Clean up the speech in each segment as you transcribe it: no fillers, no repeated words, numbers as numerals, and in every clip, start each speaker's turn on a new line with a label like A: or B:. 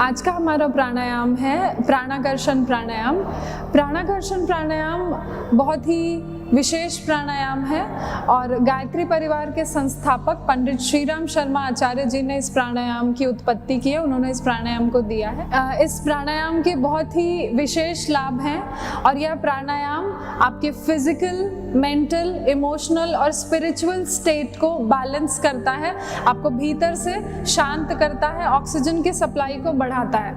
A: आज का हमारा प्राणायाम है प्राणाकर्षण प्राणायाम। प्राणाकर्षण प्राणायाम बहुत ही विशेष प्राणायाम है और गायत्री परिवार के संस्थापक पंडित श्रीराम शर्मा आचार्य जी ने इस प्राणायाम की उत्पत्ति की है। उन्होंने इस प्राणायाम को दिया है। इस प्राणायाम के बहुत ही विशेष लाभ हैं और यह प्राणायाम आपके फिजिकल, मेंटल, इमोशनल और स्पिरिचुअल स्टेट को बैलेंस करता है, आपको भीतर से शांत करता है, ऑक्सीजन की सप्लाई को बढ़ाता है।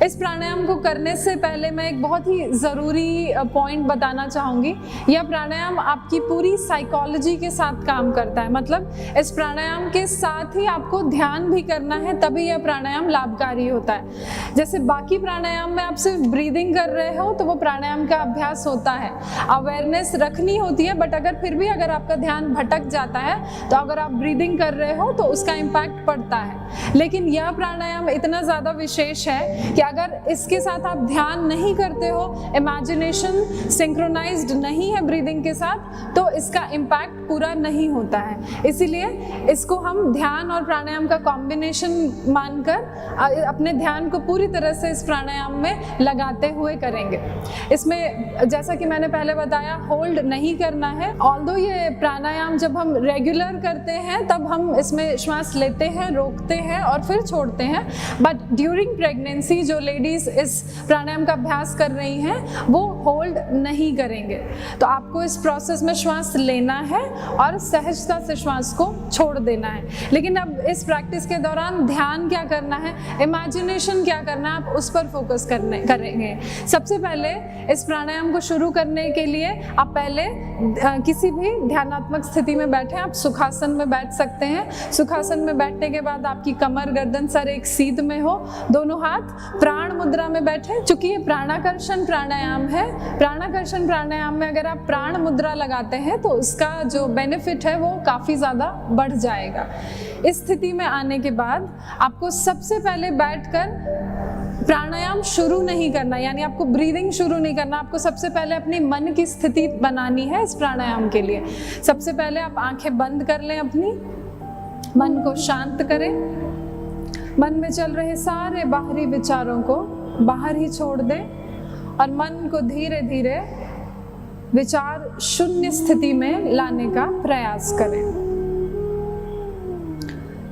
A: इस प्राणायाम को करने से पहले मैं एक बहुत ही ज़रूरी पॉइंट बताना चाहूँगी। यह प्राणायाम आपकी पूरी साइकोलॉजी के साथ काम करता है, मतलब इस प्राणायाम के साथ ही आपको ध्यान भी करना है, तभी यह प्राणायाम लाभकारी होता है। जैसे बाकी प्राणायाम में आप सिर्फ ब्रीदिंग कर रहे हो तो वो प्राणायाम का अभ्यास होता है, अवेयरनेस रखनी होती है, बट अगर फिर भी अगर आपका ध्यान भटक जाता है तो अगर आप ब्रीदिंग कर रहे हो तो उसका इम्पैक्ट पड़ता है। लेकिन यह प्राणायाम इतना ज़्यादा विशेष है कि अगर इसके साथ आप ध्यान नहीं करते हो, इमेजिनेशन सिंक्रोनाइज्ड नहीं है ब्रीदिंग के साथ, तो इसका इम्पैक्ट पूरा नहीं होता है। इसीलिए इसको हम ध्यान और प्राणायाम का कॉम्बिनेशन मानकर अपने ध्यान को पूरी तरह से इस प्राणायाम में लगाते हुए करेंगे। इसमें जैसा कि मैंने पहले बताया, होल्ड नहीं करना है। ऑल्दो ये प्राणायाम जब हम रेगुलर करते हैं तब हम इसमें श्वास लेते हैं, रोकते हैं और फिर छोड़ते हैं, बट ड्यूरिंग प्रेगनेंसी जो लेडीज़ इस प्राणायाम का अभ्यास कर रही हैं वो होल्ड नहीं करेंगे। तो आपको इस प्रोसेस में श्वास लेना है और सहजता से श्वास को छोड़ देना है। लेकिन अब इस प्रैक्टिस के दौरान ध्यान क्या करना है, इमेजिनेशन क्या करना है, आप उस पर फोकस करेंगे। सबसे पहले इस प्राणायाम को शुरू करने के लिए आप पहले किसी भी ध्यानात्मक स्थिति में बैठे, आप सुखासन में बैठ सकते हैं। सुखासन में बैठने के बाद आपकी कमर, गर्दन, सर एक सीध में हो, दोनों हाथ प्राण मुद्रा में बैठे। चूंकि ये प्राणाकर्षण प्राणायाम है, प्राणाकर्षण प्राणायाम में अगर आप प्राण मुद्रा लगाते हैं तो उसका जो बेनिफिट है वो काफ़ी ज़्यादा बढ़ जाएगा। इस स्थिति में आने के बाद आपको सबसे पहले बैठकर प्राणायाम शुरू नहीं करना, यानी आपको ब्रीदिंग शुरू नहीं करना। आपको सबसे पहले अपनी मन की स्थिति बनानी है इस प्राणायाम के लिए। सबसे पहले आप आंखें बंद कर लें, अपनी मन को शांत करें, मन में चल रहे सारे बाहरी विचारों को बाहर ही छोड़ दें और मन को धीरे धीरे विचार शून्य स्थिति में लाने का प्रयास करें।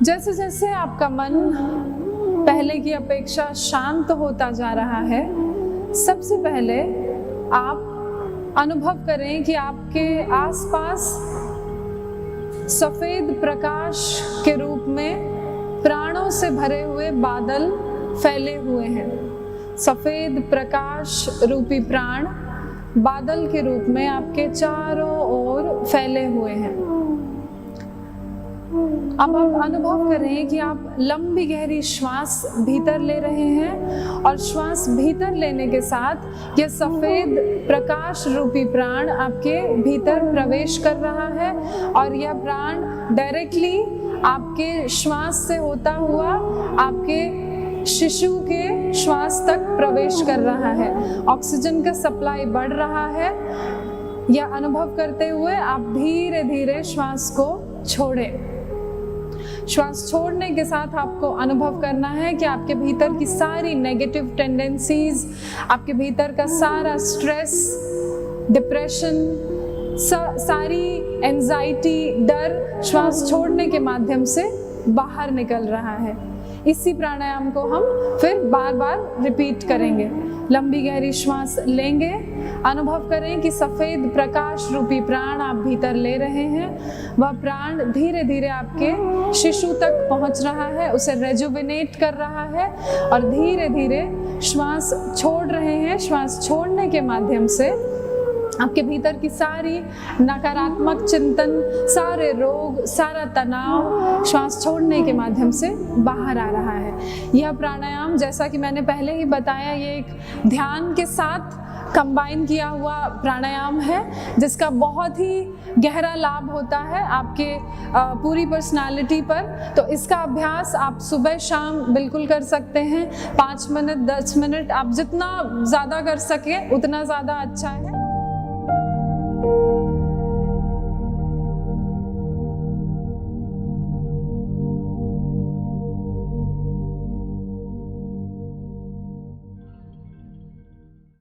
A: जैसे जैसे आपका मन पहले की अपेक्षा शांत होता जा रहा है, सबसे पहले आप अनुभव करें कि आपके आसपास सफेद प्रकाश के रूप में प्राणों से भरे हुए बादल फैले हुए हैं। सफेद प्रकाश रूपी प्राण बादल के रूप में आपके चारों ओर फैले हुए हैं। अब आप अनुभव करें कि आप लंबी गहरी श्वास भीतर ले रहे हैं और श्वास भीतर लेने के साथ यह सफेद प्रकाश रूपी प्राण आपके भीतर प्रवेश कर रहा है और यह प्राण डायरेक्टली आपके श्वास से होता हुआ आपके शिशु के श्वास तक प्रवेश कर रहा है। ऑक्सीजन का सप्लाई बढ़ रहा है। यह अनुभव करते हुए आप धीरे धीरे श्वास को छोड़ें। श्वास छोड़ने के साथ आपको अनुभव करना है कि आपके भीतर की सारी नेगेटिव टेंडेंसीज, आपके भीतर का सारा स्ट्रेस, डिप्रेशन, सारी एंजाइटी, डर श्वास छोड़ने के माध्यम से बाहर निकल रहा है। इसी प्राणायाम को हम फिर बार बार रिपीट करेंगे। लंबी गहरी श्वास लेंगे, अनुभव करें कि सफ़ेद प्रकाश रूपी प्राण आप भीतर ले रहे हैं। वह प्राण धीरे धीरे आपके शिशु तक पहुंच रहा है, उसे रेजुविनेट कर रहा है और धीरे धीरे श्वास छोड़ रहे हैं। श्वास छोड़ने के माध्यम से आपके भीतर की सारी नकारात्मक चिंतन, सारे रोग, सारा तनाव श्वास छोड़ने के माध्यम से बाहर आ रहा है। यह प्राणायाम, जैसा कि मैंने पहले ही बताया, ये एक ध्यान के साथ कंबाइन किया हुआ प्राणायाम है जिसका बहुत ही गहरा लाभ होता है आपके पूरी पर्सनालिटी पर। तो इसका अभ्यास आप सुबह शाम बिल्कुल कर सकते हैं। 5 मिनट, 10 मिनट, आप जितना ज़्यादा कर सकें उतना ज़्यादा अच्छा है।